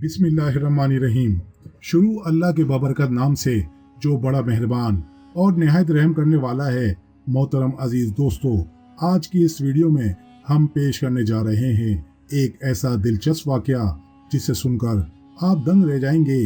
बिस्मिल्लाहिर्रहमानिर्रहीम। शुरू अल्लाह के बबरकत नाम से जो बड़ा मेहरबान और निहायत रहम करने वाला है। मोहतरम अजीज दोस्तों, आज की इस वीडियो में हम पेश करने जा रहे हैं एक ऐसा दिलचस्प वाकया जिसे सुनकर आप दंग रह जाएंगे।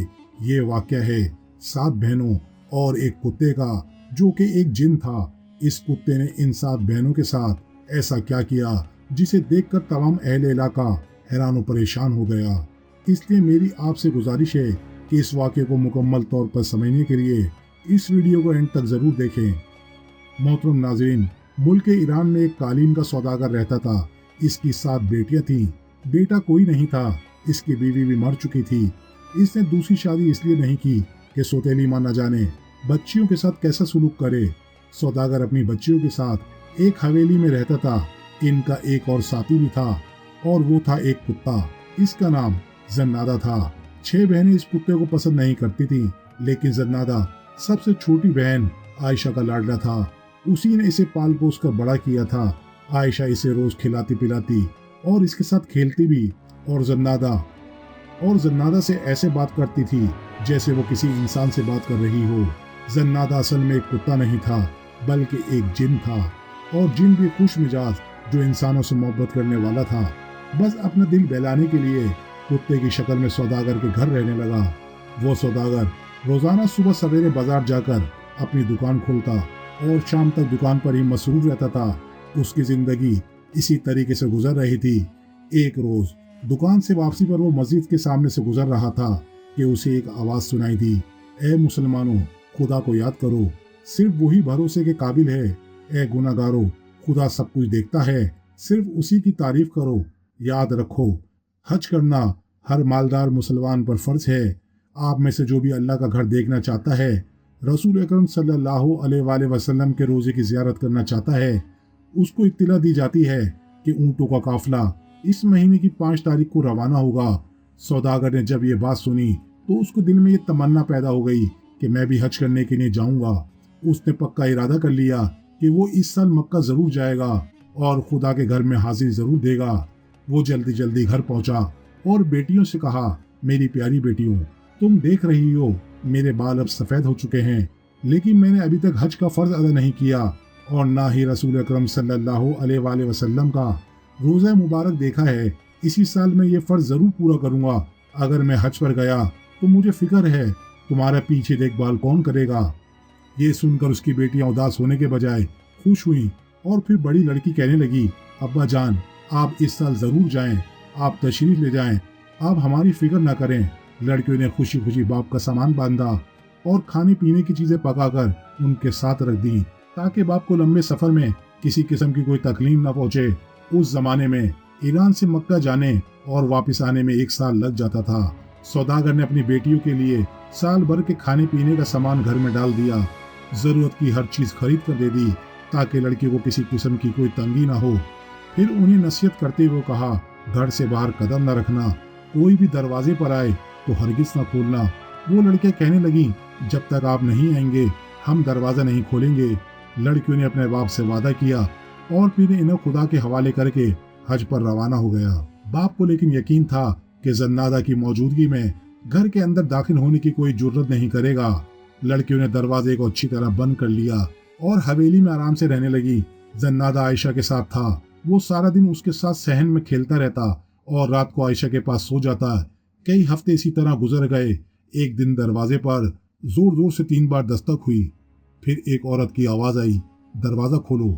ये वाकया है 7 बहनों और एक कुत्ते का, जो कि एक जिन था। इस कुत्ते ने इन 7 बहनों के साथ ऐसा क्या किया जिसे देखकर तमाम अहले इलाका हैरान और परेशान हो गया। इसलिए मेरी आपसे गुजारिश है कि इस वाक़े को मुकम्मल तौर पर समझने के लिए इस वीडियो को एंड तक ज़रूर देखें। मोहतरम नाज़रीन, मुल्क ईरान में एक कालीन का सौदागर रहता था। इसकी 7 बेटियां थीं। बेटा कोई नहीं था। इसकी बीवी भी मर चुकी थी। इसने दूसरी शादी इसलिए नहीं की कि सौतेली माँ न जाने बच्चियों के साथ कैसा सुलूक करे। सौदागर अपनी बच्चियों के साथ एक हवेली में रहता था। इनका एक और साथी भी था और वो था एक कुत्ता। इसका नाम जन्नादा था। 6 बहनें इस कुत्ते को पसंद नहीं करती थी, लेकिन जन्नादा सबसे छोटी बहन आयशा का लाडला था। उसी ने इसे पाल पोस कर बड़ा किया था। आयशा इसे रोज खिलाती पिलाती और इसके साथ खेलती भी, और जन्नादा से ऐसे बात करती थी जैसे वो किसी इंसान से बात कर रही हो। जन्नादा असल में एक कुत्ता नहीं था, बल्कि एक जिन था, और जिन भी खुश मिजाज जो इंसानों से मोहब्बत करने वाला था। बस अपना दिल बहलाने के लिए कुत्ते की शक्ल में सौदागर के घर रहने लगा। वो सौदागर रोजाना सुबह सवेरे बाजार जाकर अपनी दुकान खोलता और शाम तक दुकान पर ही मसरूफ रहता था। उसकी जिंदगी इसी तरीके से गुजर रही थी। एक रोज दुकान से वापसी पर वो मस्जिद के सामने से गुजर रहा था कि उसे एक आवाज सुनाई दी, ए मुसलमानों, खुदा को याद करो, सिर्फ वही भरोसे के काबिल है। ए गुनाहगारों, खुदा सब कुछ देखता है, सिर्फ उसी की तारीफ करो। याद रखो, हज करना हर मालदार मुसलमान पर फर्ज है। आप में से जो भी अल्लाह का घर देखना चाहता है, रसूल अकरम सल्लल्लाहु अलैहि वसल्लम के रोजे की जियारत करना चाहता है, उसको इत्तिला दी जाती है कि ऊँटों का काफिला इस महीने की 5 तारीख को रवाना होगा। सौदागर ने जब ये बात सुनी तो उसको दिल में ये तमन्ना पैदा हो गई कि मैं भी हज करने के लिए जाऊंगा। उसने पक्का इरादा कर लिया कि वो इस साल मक्का जरूर जाएगा और खुदा के घर में हाजिरी जरूर देगा। वो जल्दी जल्दी घर पहुंचा और बेटियों से कहा, मेरी प्यारी बेटियों, तुम देख रही हो मेरे बाल अब सफेद हो चुके हैं, लेकिन मैंने अभी तक हज का फर्ज अदा नहीं किया और ना ही रसूल अकरम सल्लल्लाहु अलैहि वसल्लम का रोज़ा मुबारक देखा है। इसी साल मैं ये फर्ज जरूर पूरा करूंगा। अगर मैं हज पर गया तो मुझे फिक्र है तुम्हारा पीछे देखभाल कौन करेगा। ये सुनकर उसकी बेटियां उदास होने के बजाय खुश हुई और फिर बड़ी लड़की कहने लगी, अब्बा जान, आप इस साल जरूर जाएं, आप तशरीफ ले जाएं, आप हमारी फिक्र न करें। लड़कियों ने खुशी खुशी बाप का सामान बांधा और खाने पीने की चीजें पकाकर उनके साथ रख दी, ताकि बाप को लंबे सफर में किसी किस्म की कोई तकलीफ न पहुंचे। उस जमाने में ईरान से मक्का जाने और वापस आने में 1 साल लग जाता था। सौदागर ने अपनी बेटियों के लिए साल भर के खाने पीने का सामान घर में डाल दिया, जरूरत की हर चीज खरीद कर दे दी, ताकि लड़की को किसी किस्म की कोई तंगी ना हो। फिर उन्हें नसीहत करते हुए कहा, घर से बाहर कदम न रखना, कोई भी दरवाजे पर आए तो हरगिज न खोलना। वो लड़कियां कहने लगी, जब तक आप नहीं आएंगे हम दरवाजा नहीं खोलेंगे। लड़कियों ने अपने बाप से वादा किया और फिर इन्हें खुदा के हवाले करके हज पर रवाना हो गया। बाप को लेकिन यकीन था कि जन्नादा की मौजूदगी में घर के अंदर दाखिल होने की कोई जुर्रत नहीं करेगा। लड़कियों ने दरवाजे को अच्छी तरह बंद कर लिया और हवेली में आराम से रहने लगी। जन्नादा आयशा के साथ था। वो सारा दिन उसके साथ सहन में खेलता रहता और रात को आयशा के पास सो जाता। कई हफ्ते इसी तरह गुजर गए। एक दिन दरवाजे पर जोर जोर से 3 बार दस्तक हुई। फिर एक औरत की आवाज आई, दरवाजा खोलो।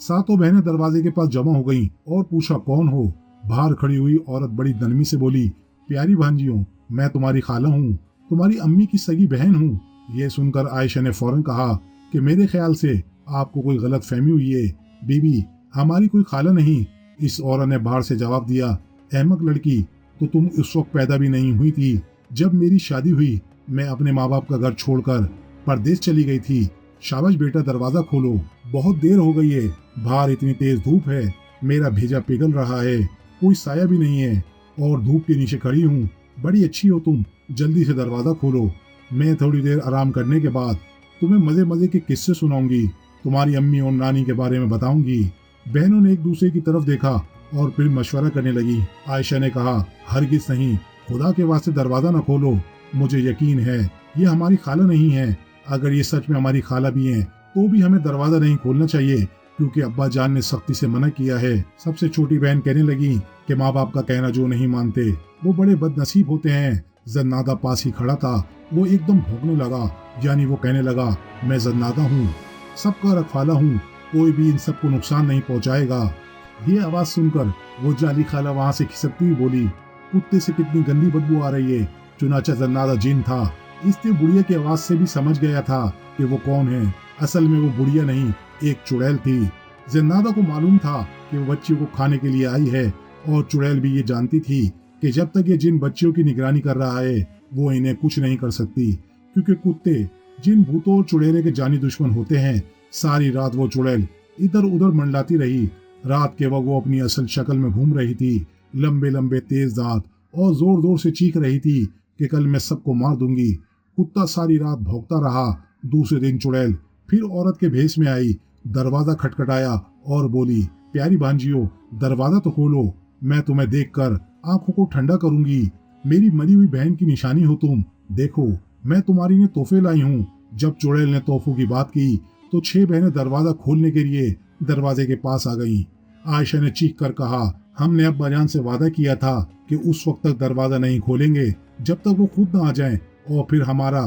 7 बहनें दरवाजे के पास जमा हो गईं और पूछा, कौन हो। बाहर खड़ी हुई औरत बड़ी नरमी से बोली, प्यारी भांजियों, मैं तुम्हारी खाला हूँ, तुम्हारी अम्मी की सगी बहन हूँ। यह सुनकर आयशा ने फौरन कहा कि मेरे ख्याल से आपको कोई गलत फहमी हुई है। बीबी, हमारी कोई खाला नहीं। इस औरत ने बाहर से जवाब दिया, अहमक लड़की, तो तुम उस वक्त पैदा भी नहीं हुई थी जब मेरी शादी हुई। मैं अपने माँ बाप का घर छोड़कर परदेश चली गई थी। शाबाश बेटा, दरवाजा खोलो, बहुत देर हो गई है, बाहर इतनी तेज धूप है, मेरा भेजा पिघल रहा है, कोई साया भी नहीं है और धूप के नीचे खड़ी हूँ। बड़ी अच्छी हो तुम, जल्दी से दरवाजा खोलो। मैं थोड़ी देर आराम करने के बाद तुम्हें मजे मजे के किस्से सुनाऊंगी, तुम्हारी अम्मी और नानी के बारे में बताऊंगी। बहनों ने एक दूसरे की तरफ देखा और फिर मशवरा करने लगी। आयशा ने कहा, हरगिज नहीं, खुदा के वास्ते दरवाजा न खोलो, मुझे यकीन है ये हमारी खाला नहीं है। अगर ये सच में हमारी खाला भी हैं तो भी हमें दरवाजा नहीं खोलना चाहिए, क्योंकि अब्बा जान ने सख्ती से मना किया है। सबसे छोटी बहन कहने लगी कि माँ बाप का कहना जो नहीं मानते वो बड़े बदनसीब होते हैं। जन्नादा पास ही खड़ा था, वो एकदम भौंकने लगा, यानी वो कहने लगा, मैं जन्नादा हूँ, सबका रखवाला हूँ, कोई भी इन सबको नुकसान नहीं पहुँचाएगा। ये आवाज सुनकर वो जाली खाला वहां से खिसकती हुई बोली, कुत्ते से कितनी गंदी बदबू आ रही है। चुनाचा जन्नादा जिन था, इसलिए बुढ़िया की आवाज से भी समझ गया था कि वो कौन है। असल में वो बुढ़िया नहीं, एक चुड़ैल थी। जन्नादा को मालूम था कि वो बच्चियों को खाने के लिए आई है, और चुड़ैल भी ये जानती थी कि जब तक ये जिन बच्चियों की निगरानी कर रहा है वो इन्हें कुछ नहीं कर सकती, क्योंकि कुत्ते जिन भूतों और चुड़ैले के जानी दुश्मन होते हैं। सारी रात वो चुड़ैल इधर उधर मंडलाती रही। रात के वक्त वो अपनी असल शक्ल में घूम रही थी, लंबे लंबे तेज दांत, और जोर जोर से चीख रही थी कि कल मैं सबको मार दूंगी। कुत्ता सारी रात भौंकता रहा। दूसरे दिन चुड़ैल फिर औरत के भेष में आई, दरवाजा खटखटाया और बोली, प्यारी भांजियो, दरवाजा तो खोलो, मैं तुम्हें देखकर आंखों को ठंडा करूंगी। मेरी मरी हुई बहन की निशानी हो तुम, देखो मैं तुम्हारी लिए तोहफे लाई हूँ। जब चुड़ैल ने तोहफों की बात की तो 6 बहनें दरवाजा खोलने के लिए दरवाजे के पास आ गईं। आयशा ने चीख कर कहा, हमने अब्बा जान से वादा किया था कि उस वक्त तक दरवाजा नहीं खोलेंगे जब तक वो खुद न आ जाएं, और फिर हमारा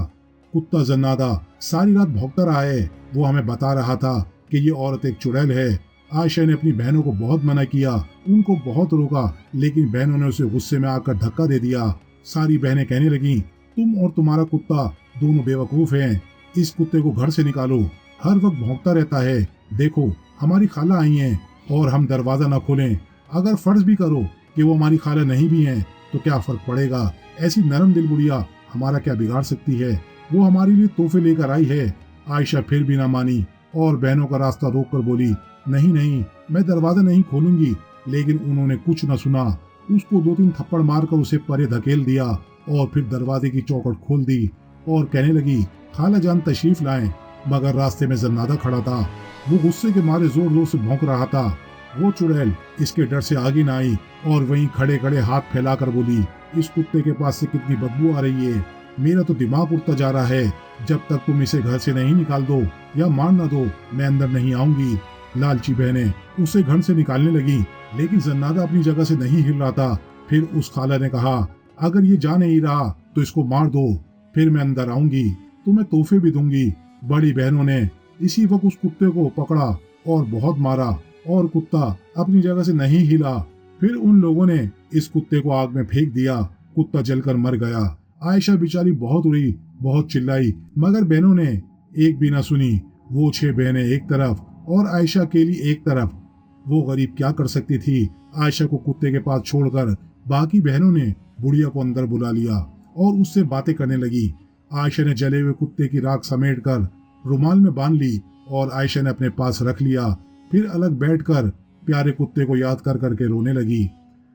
कुत्ता जन्नादा सारी रात भौंकता रहा है। वो हमें बता रहा था कि ये औरत एक चुड़ैल है। आयशा ने अपनी बहनों को बहुत मना किया, उनको बहुत रोका, लेकिन बहनों ने उसे गुस्से में आकर धक्का दे दिया। सारी बहनें कहने लगीं, तुम और तुम्हारा कुत्ता दोनों बेवकूफ हैं, इस कुत्ते को घर से निकालो, हर वक्त भौंकता रहता है। देखो हमारी खाला आई हैं और हम दरवाजा न खोलें। अगर फर्ज भी करो कि वो हमारी खाला नहीं भी हैं तो क्या फर्क पड़ेगा, ऐसी नरम दिल बुढ़िया हमारा क्या बिगाड़ सकती है, वो हमारे लिए तोहफे लेकर आई है। आयशा फिर भी ना मानी और बहनों का रास्ता रोक कर बोली, नहीं नहीं, मैं दरवाजा नहीं खोलूंगी। लेकिन उन्होंने कुछ न सुना, उसको 2-3 थप्पड़ मारकर उसे परे धकेल दिया और फिर दरवाजे की चौखट खोल दी और कहने लगी, खाला जान तशरीफ लाएं। मगर रास्ते में जन्नादा खड़ा था, वो गुस्से के मारे जोर जोर से भौंक रहा था। वो चुड़ैल इसके डर से आगे न आई और वहीं खड़े खड़े हाथ फैलाकर बोली, इस कुत्ते के पास से कितनी बदबू आ रही है, मेरा तो दिमाग उड़ता जा रहा है। जब तक तुम इसे घर से नहीं निकाल दो या मार न दो, मैं अंदर नहीं आऊंगी। लालची बहनें उसे घर से निकालने लगी, लेकिन जन्नादा अपनी जगह से नहीं हिल रहा था। फिर उस खाला ने कहा, अगर ये जा नहीं रहा तो इसको मार दो, फिर मैं अंदर आऊंगी, तुम्हें तोहफे भी दूंगी। बड़ी बहनों ने इसी वक्त उस कुत्ते को पकड़ा और बहुत मारा, और कुत्ता अपनी जगह से नहीं हिला। फिर उन लोगों ने इस कुत्ते को आग में फेंक दिया, कुत्ता जलकर मर गया। आयशा बेचारी बहुत रोई, बहुत चिल्लाई, मगर बहनों ने एक भी ना सुनी। वो 6 बहनें एक तरफ और आयशा अकेली एक तरफ। वो गरीब क्या कर सकती थी। आयशा को कुत्ते के पास छोड़कर बाकी बहनों ने बुढ़िया को अंदर बुला लिया और उससे बातें करने लगी। आयशा ने जले हुए कुत्ते की राख समेट कर रुमाल में बांध ली और आयशा ने अपने पास रख लिया। फिर अलग बैठकर प्यारे कुत्ते को याद कर करके रोने लगी।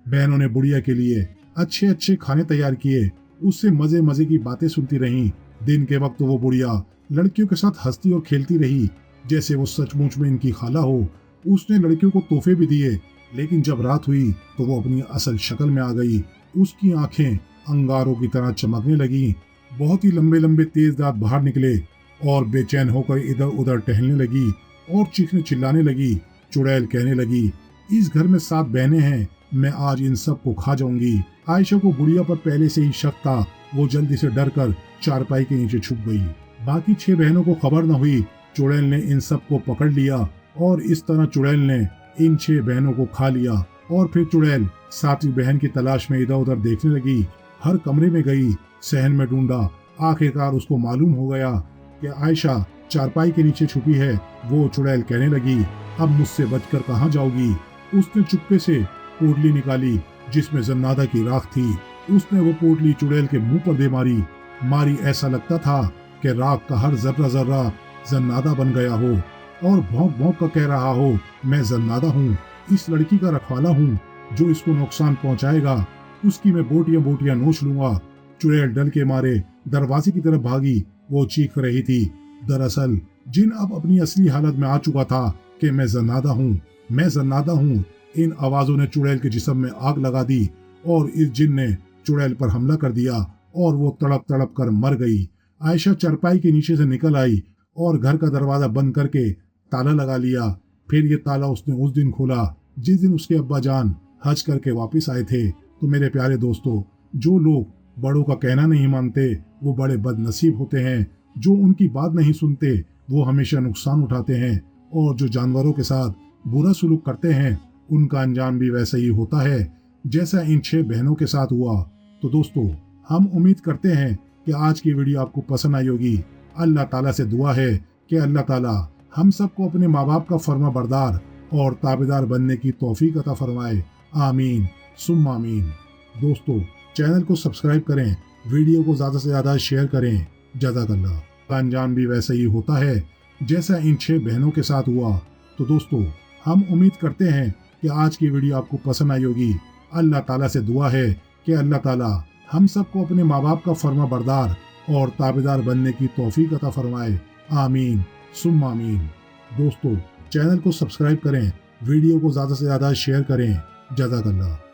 बहनों ने बुढ़िया के लिए अच्छे अच्छे खाने तैयार किए, उससे मजे मजे की बातें सुनती रहीं। दिन के वक्त वो बुढ़िया लड़कियों के साथ हंसती और खेलती रही जैसे वो सचमुच में इनकी खाला हो। उसने लड़कियों को तोहफे भी दिए, लेकिन जब रात हुई तो वो अपनी असल शक्ल में आ गई। उसकी आंखें अंगारों की तरह चमकने लगी, बहुत ही लंबे लंबे तेज दांत बाहर निकले और बेचैन होकर इधर उधर टहलने लगी और चीखने चिल्लाने लगी। चुड़ैल कहने लगी, इस घर में 7 बहनें हैं, मैं आज इन सब को खा जाऊंगी। आयशा को बुढ़िया पर पहले से ही शक था, वो जल्दी से डर कर चारपाई के नीचे छुप गई। बाकी 6 बहनों को खबर न हुई। चुड़ैल ने इन सब को पकड़ लिया और इस तरह चुड़ैल ने इन 6 बहनों को खा लिया। और फिर चुड़ैल 7वीं बहन की तलाश में इधर उधर देखने लगी, हर कमरे में गई, सहन में ढूंढा। आखिरकार उसको मालूम हो गया कि आयशा चारपाई के नीचे छुपी है। वो चुड़ैल कहने लगी, अब मुझसे बचकर कहाँ जाओगी। उसने चुपके से पोटली निकाली जिसमें जन्नादा की राख थी। उसने वो पोटली चुड़ैल के मुंह पर दे मारी ऐसा लगता था कि राख का हर जर्रा जर्रा जन्नादा बन गया हो और भौंक भौंक कर कह रहा हो, मैं जन्नादा हूँ, इस लड़की का रखवाला हूँ, जो इसको नुकसान पहुँचाएगा उसकी मैं बोटियां बोटियां नोच लूंगा। चुड़ैल डर के मारे दरवाजे की तरफ भागी। वो चीख रही थी। दरअसल जिन अब अपनी असली हालत में आ चुका था कि मैं जन्नादा हूँ, मैं जन्नादा हूँ। इन आवाजों ने चुड़ैल के जिस्म में आग लगा दी और इस जिन ने चुड़ैल पर हमला कर दिया और वो तड़प तड़प कर मर गई। आयशा चरपाई के नीचे से निकल आई और घर का दरवाजा बंद करके ताला लगा लिया। फिर ये ताला उसने उस दिन खोला जिस दिन उसके अब्बा जान हज करके वापस आए थे। तो मेरे प्यारे दोस्तों, जो लोग बड़ों का कहना नहीं मानते वो बड़े बदनसीब होते हैं। जो उनकी बात नहीं सुनते वो हमेशा नुकसान उठाते हैं, और जो जानवरों के साथ बुरा सलूक करते हैं उनका अंजाम भी वैसा ही होता है जैसा इन 6 बहनों के साथ हुआ। तो दोस्तों, हम उम्मीद करते हैं कि आज की वीडियो आपको पसंद आई होगी। अल्लाह ताला से दुआ है कि अल्लाह ताला हम सबको अपने माँ बाप का फर्मा बरदार और ताबेदार बनने की तौफीक अता फरमाए। आमीन सुम्मा आमीन। दोस्तों, चैनल को सब्सक्राइब करें, वीडियो को ज़्यादा से ज़्यादा शेयर करें। जज़ाकल्लाह। का अंजाम भी वैसा ही होता है जैसा इन 6 बहनों के साथ हुआ। तो दोस्तों, हम उम्मीद करते हैं कि आज की वीडियो आपको पसंद आई होगी। अल्लाह ताला से दुआ है कि अल्लाह ताला हम सबको अपने माँ बाप का फर्मा बरदार और ताबेदार बनने की तौफीक अता फरमाए। आमीन सुम्मा आमीन। दोस्तों, चैनल को सब्सक्राइब करें, वीडियो को ज़्यादा से ज़्यादा शेयर करें। जज़ाकल्लाह।